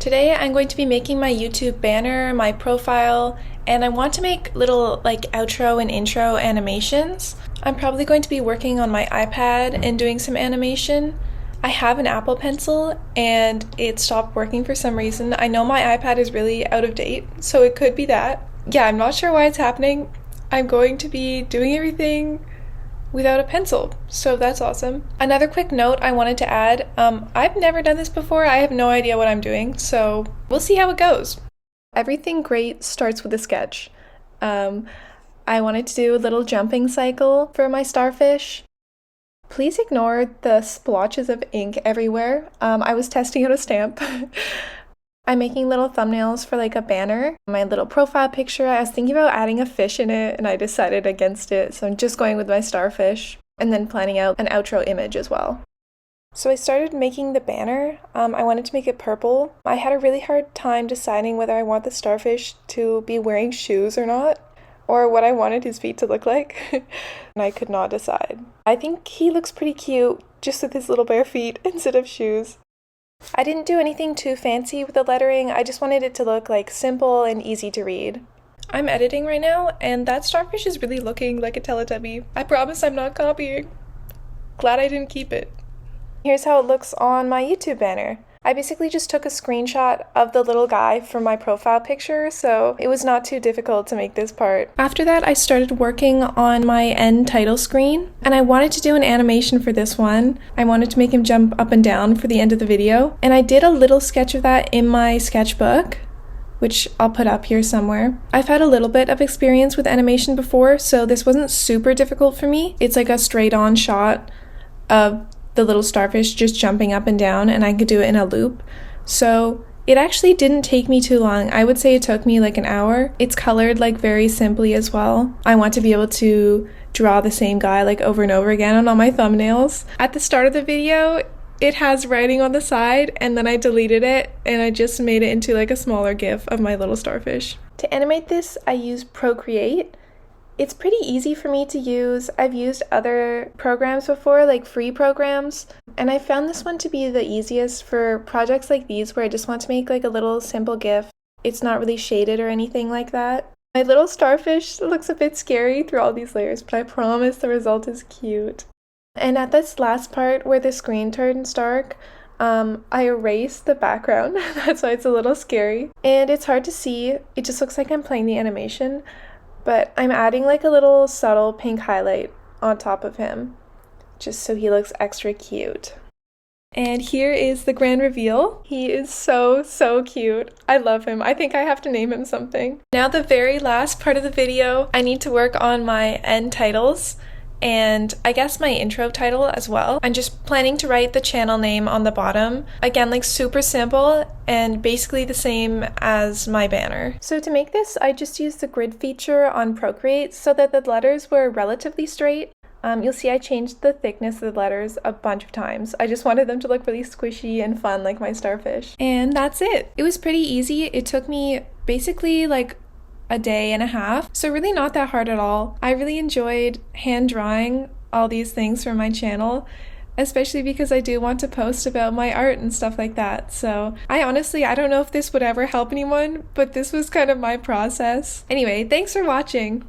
Today I'm going to be making my YouTube banner, my profile, and I want to make little outro and intro animations. I'm probably going to be working on my iPad and doing some animation. I have an Apple Pencil and it stopped working for some reason. I know my iPad is really out of date, so it could be that. Yeah, I'm not sure why it's happening. I'm going to be doing everything without a pencil, so that's awesome. Another quick note I wanted to add, I've never done this before. I have no idea what I'm doing, so we'll see how it goes. Everything great starts with a sketch. I wanted to do a little jumping cycle for my starfish. Please ignore the splotches of ink everywhere. I was testing out a stamp. I'm making little thumbnails for a banner. My little profile picture, I was thinking about adding a fish in it and I decided against it, so I'm just going with my starfish and then planning out an outro image as well. So I started making the banner. I wanted to make it purple. I had a really hard time deciding whether I want the starfish to be wearing shoes or not, or what I wanted his feet to look like, and I could not decide. I think he looks pretty cute just with his little bare feet instead of shoes. I didn't do anything too fancy with the lettering. I just wanted it to look simple and easy to read. I'm editing right now, and that starfish is really looking like a Teletubby. I promise I'm not copying. Glad I didn't keep it. Here's how it looks on my YouTube banner. I basically just took a screenshot of the little guy from my profile picture, so it was not too difficult to make this part. After that, I started working on my end title screen, and I wanted to do an animation for this one. I wanted to make him jump up and down for the end of the video, and I did a little sketch of that in my sketchbook, which I'll put up here somewhere. I've had a little bit of experience with animation before, so this wasn't super difficult for me. It's like a straight-on shot of the little starfish just jumping up and down, and I could do it in a loop. So it actually didn't take me too long. I would say it took me an hour. It's colored very simply as well. I want to be able to draw the same guy over and over again on all my thumbnails. At the start of the video, it has writing on the side, and then I deleted it and I just made it into a smaller GIF of my little starfish. To animate this, I use Procreate. It's pretty easy for me to use. I've used other programs before, free programs, and I found this one to be the easiest for projects like these where I just want to make a little simple GIF. It's not really shaded or anything like that. My little starfish looks a bit scary through all these layers, but I promise the result is cute. And at this last part where the screen turns dark, I erased the background. That's why it's a little scary. And it's hard to see. It just looks like I'm playing the animation. But I'm adding a little subtle pink highlight on top of him, just so he looks extra cute. And here is the grand reveal. He is so cute. I love him. I think I have to name him something. Now the very last part of the video, I need to work on my end titles, and I guess my intro title as well. I'm just planning to write the channel name on the bottom. Again, super simple and basically the same as my banner. So to make this, I just used the grid feature on Procreate so that the letters were relatively straight. You'll see I changed the thickness of the letters a bunch of times. I just wanted them to look really squishy and fun like my starfish. And that's it. It was pretty easy. It took me basically a day and a half, so really not that hard at all. I really enjoyed hand drawing all these things for my channel, especially because I do want to post about my art and stuff like that. So I don't know if this would ever help anyone, but this was kind of my process. Anyway, thanks for watching.